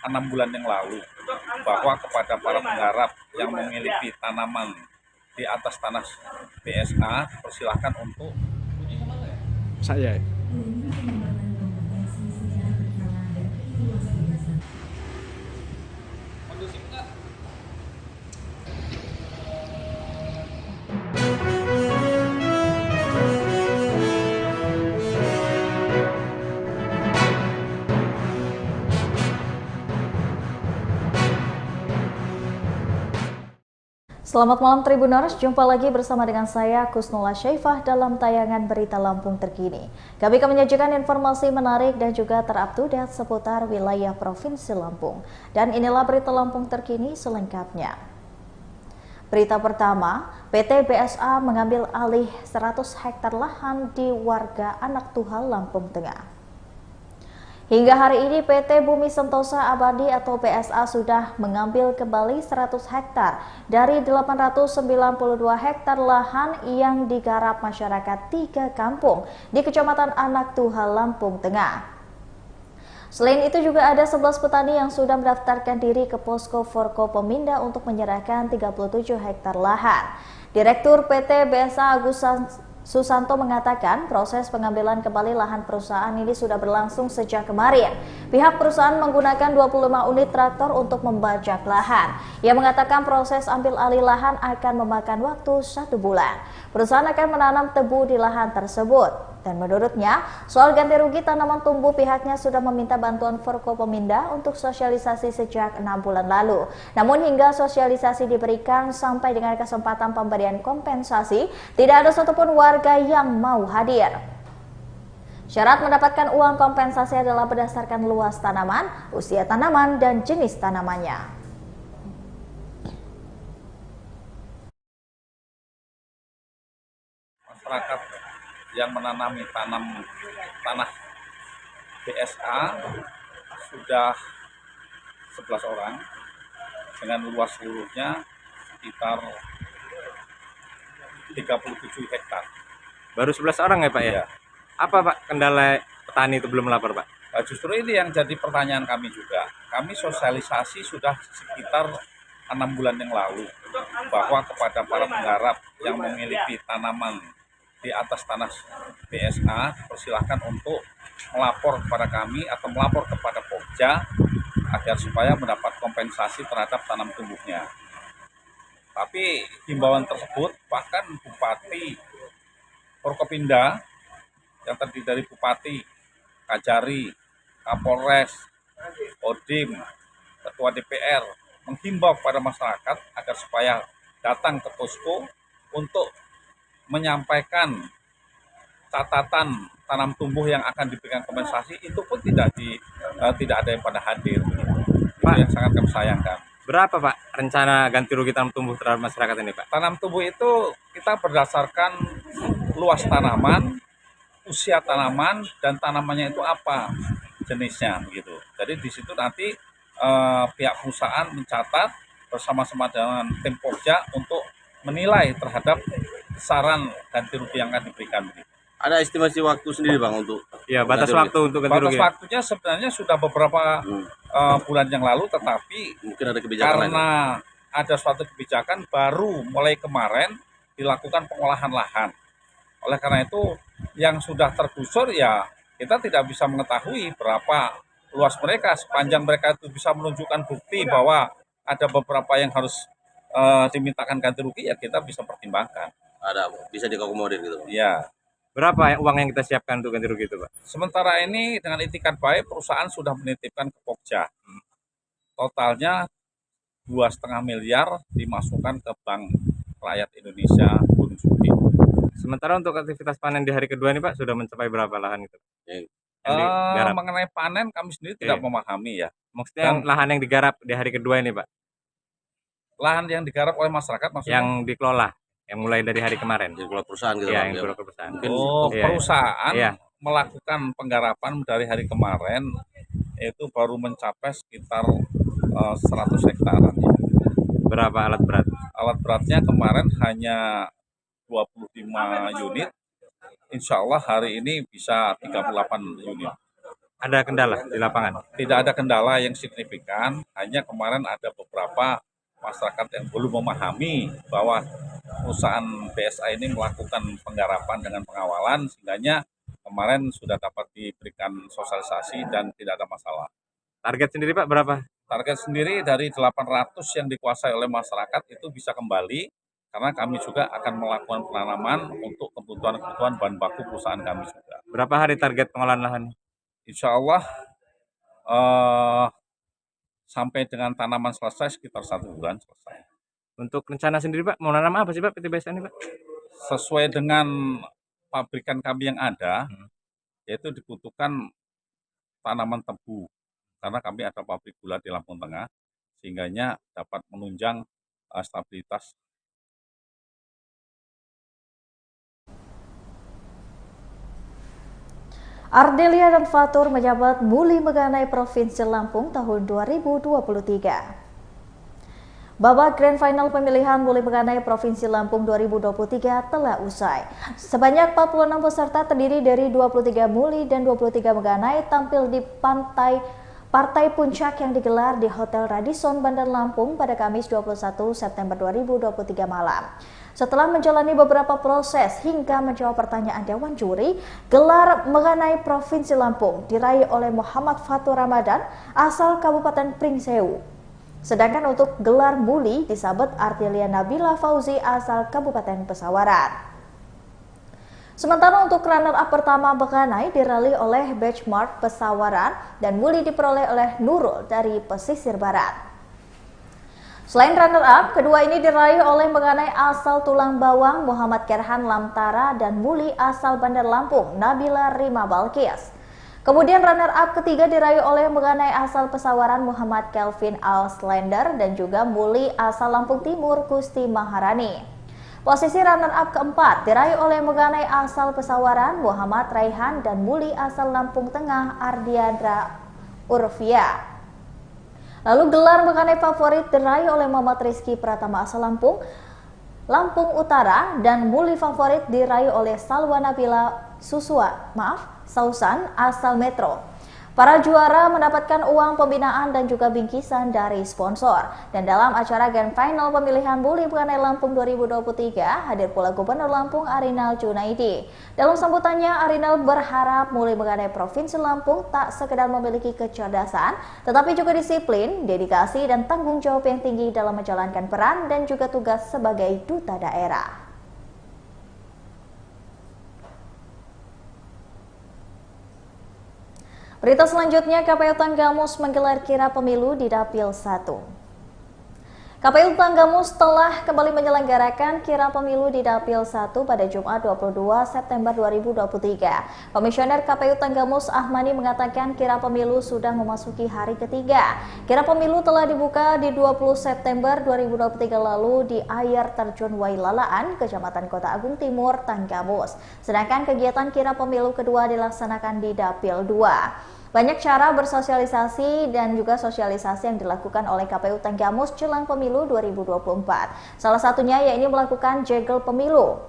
6 bulan yang lalu bahwa kepada para penggarap yang memiliki tanaman di atas tanah BSA dipersilahkan untuk saya. Selamat malam Tribuners, jumpa lagi bersama dengan saya Kusnula Syaifah dalam tayangan Berita Lampung Terkini. Kami akan menyajikan informasi menarik dan juga terupdate seputar wilayah Provinsi Lampung. Dan inilah Berita Lampung Terkini selengkapnya. Berita pertama, PT BSA mengambil alih 100 hektar lahan di warga Anak Tuhal, Lampung Tengah. Hingga hari ini PT Bumi Sentosa Abadi atau BSA sudah mengambil kembali 100 hektar dari 892 hektar lahan yang digarap masyarakat 3 kampung di Kecamatan Anak Tuhal, Lampung Tengah. Selain itu juga ada 11 petani yang sudah mendaftarkan diri ke Posko Forkopominda untuk menyerahkan 37 hektar lahan. Direktur PT BSA Agus Susanto mengatakan proses pengambilan kembali lahan perusahaan ini sudah berlangsung sejak kemarin. Pihak perusahaan menggunakan 25 unit traktor untuk membajak lahan. Ia mengatakan proses ambil alih lahan akan memakan waktu 1 bulan. Perusahaan akan menanam tebu di lahan tersebut. Dan menurutnya, soal ganti rugi tanaman tumbuh pihaknya sudah meminta bantuan Forkopominda untuk sosialisasi sejak 6 bulan lalu. Namun hingga sosialisasi diberikan sampai dengan kesempatan pemberian kompensasi, tidak ada satupun warga yang mau hadir. Syarat mendapatkan uang kompensasi adalah berdasarkan luas tanaman, usia tanaman, dan jenis tanamannya. Masyarakat yang menanami tanah BSA sudah 11 orang dengan luas seluruhnya sekitar 37 hektar. Baru 11 orang ya Pak ya? Ya. Apa Pak kendala petani itu belum lapor Pak? Nah, justru ini yang jadi pertanyaan kami juga. Kami sosialisasi sudah sekitar 6 bulan yang lalu bahwa kepada para penggarap yang memiliki tanaman di atas tanah BSA dipersilahkan untuk melapor kepada kami atau melapor kepada Pokja agar supaya mendapat kompensasi terhadap tanam tumbuhnya. Tapi himbauan tersebut bahkan Bupati Forkopinda yang terdiri dari Bupati, Kajari, Kapolres, Kodim, Ketua DPR menghimbau kepada masyarakat agar supaya datang ke posko untuk menyampaikan catatan tanam tumbuh yang akan diberikan kompensasi. Itu pun tidak ada yang pada hadir. Pak, itu yang sangat kami sayangkan. Berapa Pak rencana ganti rugi tanam tumbuh terhadap masyarakat ini Pak? Tanam tumbuh itu kita berdasarkan luas tanaman, usia tanaman, dan tanamannya itu apa jenisnya begitu. Jadi di situ nanti pihak perusahaan mencatat bersama-sama dengan tim Pokja untuk menilai terhadap saran ganti rugi yang akan diberikan. Ada estimasi waktu sendiri Bang untuk batas waktu untuk ganti rugi? Batas waktunya sebenarnya sudah beberapa bulan yang lalu, tetapi mungkin ada kebijakan karena ada suatu kebijakan baru mulai kemarin dilakukan pengolahan lahan. Oleh karena itu yang sudah tergusur ya kita tidak bisa mengetahui berapa luas mereka. Sepanjang mereka itu bisa menunjukkan bukti bahwa ada beberapa yang harus dimintakan ganti rugi, ya kita bisa pertimbangkan. Ada, bisa diakomodir gitu. Ya. Berapa uang yang kita siapkan untuk ganti rugi itu Pak? Sementara ini dengan itikat baik perusahaan sudah menitipkan ke Pokja. Totalnya 2,5 miliar dimasukkan ke Bank Rakyat Indonesia Gunung Sugi. Sementara untuk aktivitas panen di hari kedua ini Pak sudah mencapai berapa lahan itu? Mengenai panen kami sendiri tidak memahami ya. Maksudnya yang lahan yang digarap di hari kedua ini Pak? Lahan yang digarap oleh masyarakat maksudnya? Yang dikelola, yang mulai dari hari kemarin. Dikelola perusahaan gitu. Iya, yang dikelola perusahaan. Perusahaan melakukan penggarapan dari hari kemarin itu baru mencapai sekitar 100 hektaran. Ya. Berapa alat berat? Alat beratnya kemarin hanya 25 unit. Insya Allah hari ini bisa 38 unit. ada kendala di lapangan? Tidak ada kendala yang signifikan, hanya kemarin ada beberapa masyarakat yang belum memahami bahwa perusahaan BSA ini melakukan penggarapan dengan pengawalan, sehingga kemarin sudah dapat diberikan sosialisasi dan tidak ada masalah. Target sendiri Pak berapa? Target sendiri dari 800 yang dikuasai oleh masyarakat itu bisa kembali, karena kami juga akan melakukan penanaman untuk kebutuhan-kebutuhan bahan baku perusahaan kami juga. Berapa hari target pengolahan lahan? Insya Allah sampai dengan tanaman selesai sekitar 1 bulan selesai. Untuk rencana sendiri Pak, mau nanam apa sih Pak PT BSA ini Pak? Sesuai dengan pabrikan kami yang ada, yaitu dibutuhkan tanaman tebu, karena kami ada pabrik gula di Lampung Tengah, sehingga dapat menunjang stabilitas. Ardelia dan Fatur menjabat Muli Meganai Provinsi Lampung tahun 2023. Babak Grand Final pemilihan Muli Meganai Provinsi Lampung 2023 telah usai. Sebanyak 46 peserta terdiri dari 23 Muli dan 23 Meganai tampil di Partai Puncak yang digelar di Hotel Radisson Bandar Lampung pada Kamis 21 September 2023 malam. Setelah menjalani beberapa proses hingga menjawab pertanyaan Dewan Juri, gelar Meganai Provinsi Lampung diraih oleh Muhammad Fatur Ramadan asal Kabupaten Pringsewu. Sedangkan untuk gelar Muli disabet Ardelia Nabila Fauzi asal Kabupaten Pesawaran. Sementara untuk runner-up pertama Meganai diraih oleh Benchmark Pesawaran dan Muli diperoleh oleh Nurul dari Pesisir Barat. Selain runner-up, kedua ini diraih oleh Meganai asal Tulang Bawang Muhammad Kerhan Lamtara dan Muli asal Bandar Lampung Nabila Rima Balkis. Kemudian runner-up ketiga diraih oleh Meganai asal Pesawaran Muhammad Kelvin Alslender dan juga Muli asal Lampung Timur Kusti Maharani. Posisi runner-up keempat diraih oleh Meganai asal Pesawaran Muhammad Raihan dan Muli asal Lampung Tengah Ardiandra Urfia. Lalu gelar Meganai favorit diraih oleh Muhammad Rizky Pratama asal Lampung Utara dan Muli favorit diraih oleh Salwa Nabila Sausan asal Metro. Para juara mendapatkan uang pembinaan dan juga bingkisan dari sponsor. Dan dalam acara Grand Final pemilihan Muli Meganai Lampung 2023 hadir pula Gubernur Lampung Arinal Junaidi. Dalam sambutannya, Arinal berharap Muli Meganai Provinsi Lampung tak sekedar memiliki kecerdasan, tetapi juga disiplin, dedikasi dan tanggung jawab yang tinggi dalam menjalankan peran dan juga tugas sebagai duta daerah. Berita selanjutnya, KPU Tanggamus menggelar kirap pemilu di Dapil 1. KPU Tanggamus telah kembali menyelenggarakan kirap pemilu di Dapil 1 pada Jumat 22 September 2023. Komisioner KPU Tanggamus Ahmani mengatakan kirap pemilu sudah memasuki hari ketiga. Kirap pemilu telah dibuka di 20 September 2023 lalu di air terjun Wailalaan, Kecamatan Kota Agung Timur, Tanggamus. Sedangkan kegiatan kirap pemilu kedua dilaksanakan di Dapil 2. Banyak cara bersosialisasi dan juga sosialisasi yang dilakukan oleh KPU Tanggamus jelang pemilu 2024. Salah satunya yaitu melakukan jegel pemilu.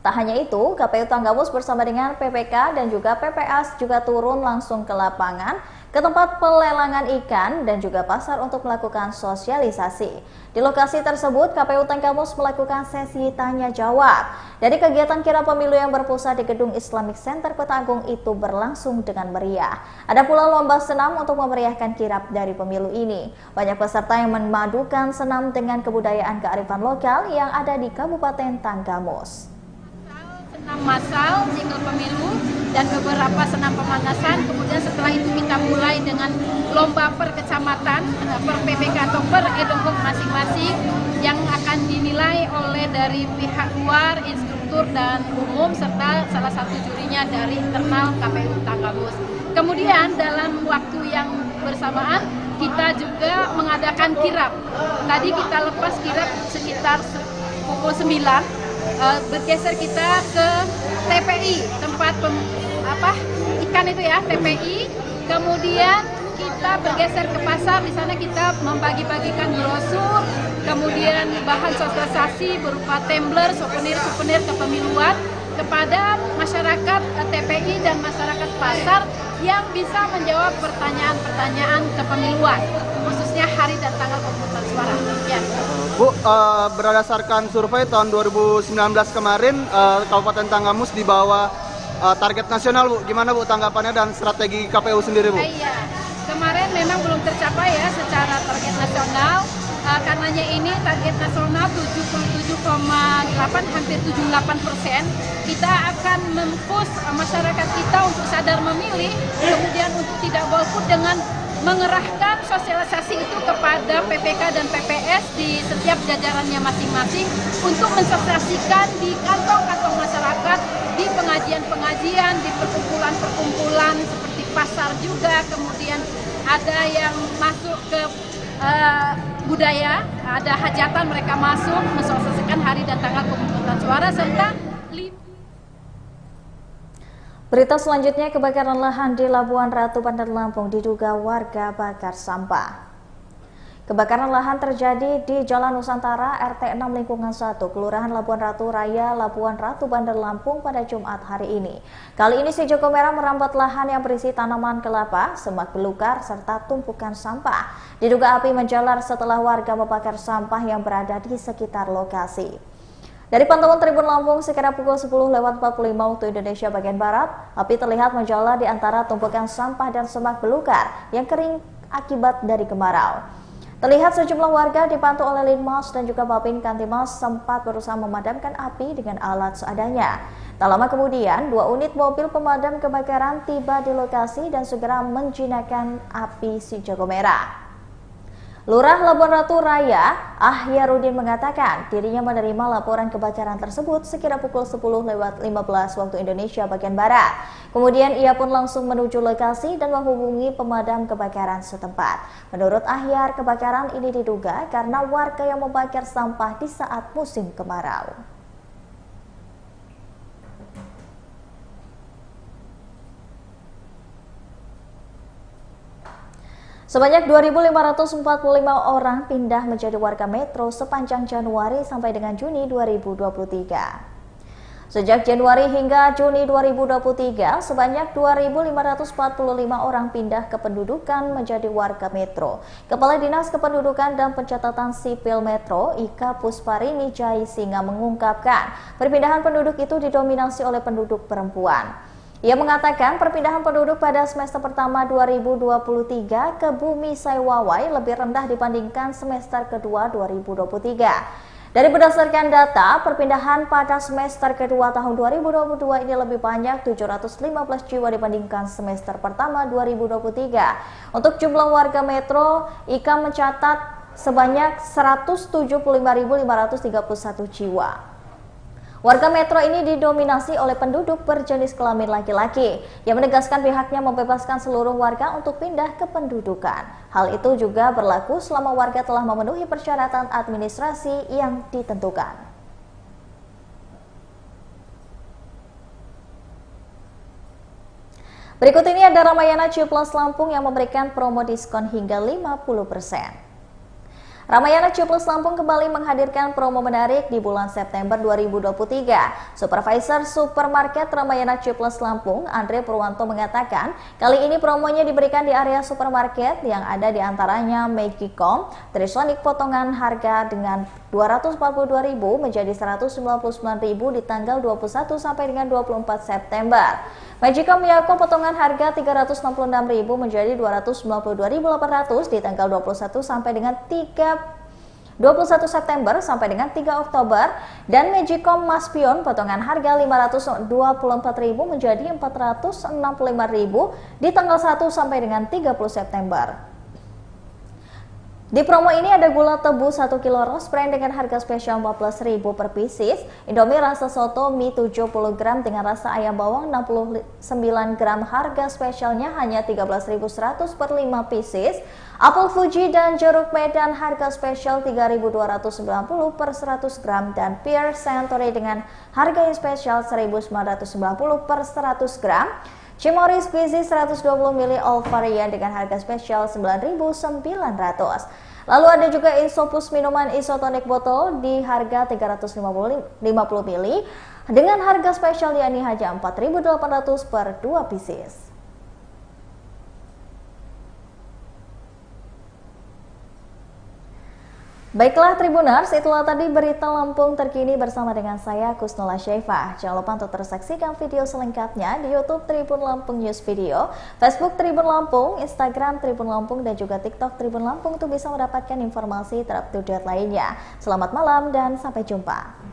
Tak hanya itu, KPU Tanggamus bersama dengan PPK dan juga PPS juga turun langsung ke lapangan, ke tempat pelelangan ikan dan juga pasar untuk melakukan sosialisasi. Di lokasi tersebut, KPU Tanggamus melakukan sesi tanya jawab. Dari kegiatan kirap pemilu yang berpusat di Gedung Islamic Center Kota Agung itu berlangsung dengan meriah. Ada pula lomba senam untuk memeriahkan kirap dari pemilu ini. Banyak peserta yang memadukan senam dengan kebudayaan kearifan lokal yang ada di Kabupaten Tanggamus. Senam massal, jegel pemilu, dan beberapa senam pemanasan. Kemudian setelah itu kita mulai dengan lomba per kecamatan, per PPK atau per edokok masing-masing yang akan dinilai oleh dari pihak luar, instruktur dan umum, serta salah satu jurinya dari internal KPU Tanggamus. Kemudian dalam waktu yang bersamaan kita juga mengadakan kirap. Tadi kita lepas kirap sekitar pukul 9. Bergeser kita ke TPI, tempat ikan itu ya, TPI. Kemudian kita bergeser ke pasar, di sana kita membagi-bagikan brosur, kemudian bahan sosialisasi berupa tumbler, souvenir kepemiluan kepada masyarakat TPI dan masyarakat pasar yang bisa menjawab pertanyaan-pertanyaan kepemiluan, khususnya hari dan tanggal pemungutan suara. Ya. Bu, berdasarkan survei tahun 2019 kemarin, Kabupaten Tanggamus di bawah target nasional, Bu. Gimana, Bu, tanggapannya dan strategi KPU sendiri, Bu? Iya, kemarin memang belum tercapai ya secara target nasional. Karenanya ini target nasional 77,8 hampir 78%. Kita akan mempush masyarakat kita untuk sadar memilih, kemudian untuk tidak golput dengan mengerahkan sosialisasi itu kepada PPK dan PPS di setiap jajarannya masing-masing untuk mensosialisasikan di kantong-kantong masyarakat, di pengajian-pengajian, di perkumpulan-perkumpulan seperti pasar juga, kemudian ada yang masuk ke budaya, ada hajatan mereka masuk mensosialisasikan hari dan tanggal pemungutan suara serta Berita selanjutnya, kebakaran lahan di Labuan Ratu, Bandar Lampung diduga warga bakar sampah. Kebakaran lahan terjadi di Jalan Nusantara RT 6 Lingkungan 1, Kelurahan Labuan Ratu Raya, Labuan Ratu, Bandar Lampung pada Jumat hari ini. Kali ini si jago merah merambat lahan yang berisi tanaman kelapa, semak belukar, serta tumpukan sampah. Diduga api menjalar setelah warga membakar sampah yang berada di sekitar lokasi. Dari pantauan Tribun Lampung, sekira pukul 10.45 waktu Indonesia bagian Barat, api terlihat menjalar di antara tumpukan sampah dan semak belukar yang kering akibat dari kemarau. Terlihat sejumlah warga dibantu oleh Linmas dan juga Babin Kantimas sempat berusaha memadamkan api dengan alat seadanya. Tak lama kemudian, 2 unit mobil pemadam kebakaran tiba di lokasi dan segera menjinakkan api si jago merah. Lurah Labuan Ratu Raya, Ahyarudin mengatakan dirinya menerima laporan kebakaran tersebut sekira pukul 10.15 waktu Indonesia bagian Barat. Kemudian ia pun langsung menuju lokasi dan menghubungi pemadam kebakaran setempat. Menurut Ahyar, kebakaran ini diduga karena warga yang membakar sampah di saat musim kemarau. Sebanyak 2.545 orang pindah menjadi warga metro sepanjang Januari sampai dengan Juni 2023. Sejak Januari hingga Juni 2023, sebanyak 2.545 orang pindah kependudukan menjadi warga metro. Kepala Dinas Kependudukan dan Pencatatan Sipil Metro, Ika Pusparini Jaisinga mengungkapkan, perpindahan penduduk itu didominasi oleh penduduk perempuan. Ia mengatakan perpindahan penduduk pada semester pertama 2023 ke Bumi Saiwawai lebih rendah dibandingkan semester kedua 2023. Dari berdasarkan data, perpindahan pada semester kedua tahun 2022 ini lebih banyak 715 jiwa dibandingkan semester pertama 2023. Untuk jumlah warga metro, Ika mencatat sebanyak 175.531 jiwa. Warga metro ini didominasi oleh penduduk berjenis kelamin laki-laki, yang menegaskan pihaknya membebaskan seluruh warga untuk pindah ke pendudukan. Hal itu juga berlaku selama warga telah memenuhi persyaratan administrasi yang ditentukan. Berikut ini ada Ramayana Ciuplas Lampung yang memberikan promo diskon hingga 50%. Ramayana Ciuplas Lampung kembali menghadirkan promo menarik di bulan September 2023. Supervisor Supermarket Ramayana Ciuplas Lampung, Andre Purwanto mengatakan, kali ini promonya diberikan di area supermarket yang ada di antaranya Magicom, Trisonic potongan harga dengan 242.000 menjadi 199.000 di tanggal 21 sampai dengan 24 September. Magicom Yakult potongan harga 366.000 menjadi 292.800 di tanggal 21 sampai dengan 21 September sampai dengan 3 Oktober dan Magicom Maspion potongan harga 524.000 menjadi 465.000 di tanggal 1 sampai dengan 30 September. Di promo ini ada gula tebu 1 kg Rose Brand dengan harga spesial 14.000 per pieces, Indomie rasa soto mie 70 gram dengan rasa ayam bawang 69 gram harga spesialnya hanya 13.100 per 5 pieces, apel Fuji dan jeruk Medan harga spesial 3.290 per 100 gram dan Pierre Santori dengan harga yang spesial 1.990 per 100 gram. Cimory Squeezy 120 ml all varian dengan harga spesial 9.900. Lalu ada juga Isopus minuman isotonik botol di harga 350 ml dengan harga spesial yakni hanya 4.800 per 2 pieces. Baiklah Tribuners, itulah tadi berita Lampung terkini bersama dengan saya Kusnula Syaifah. Jangan lupa untuk terus saksikan video selengkapnya di YouTube Tribun Lampung News Video, Facebook Tribun Lampung, Instagram Tribun Lampung, dan juga TikTok Tribun Lampung untuk bisa mendapatkan informasi terupdate lainnya. Selamat malam dan sampai jumpa.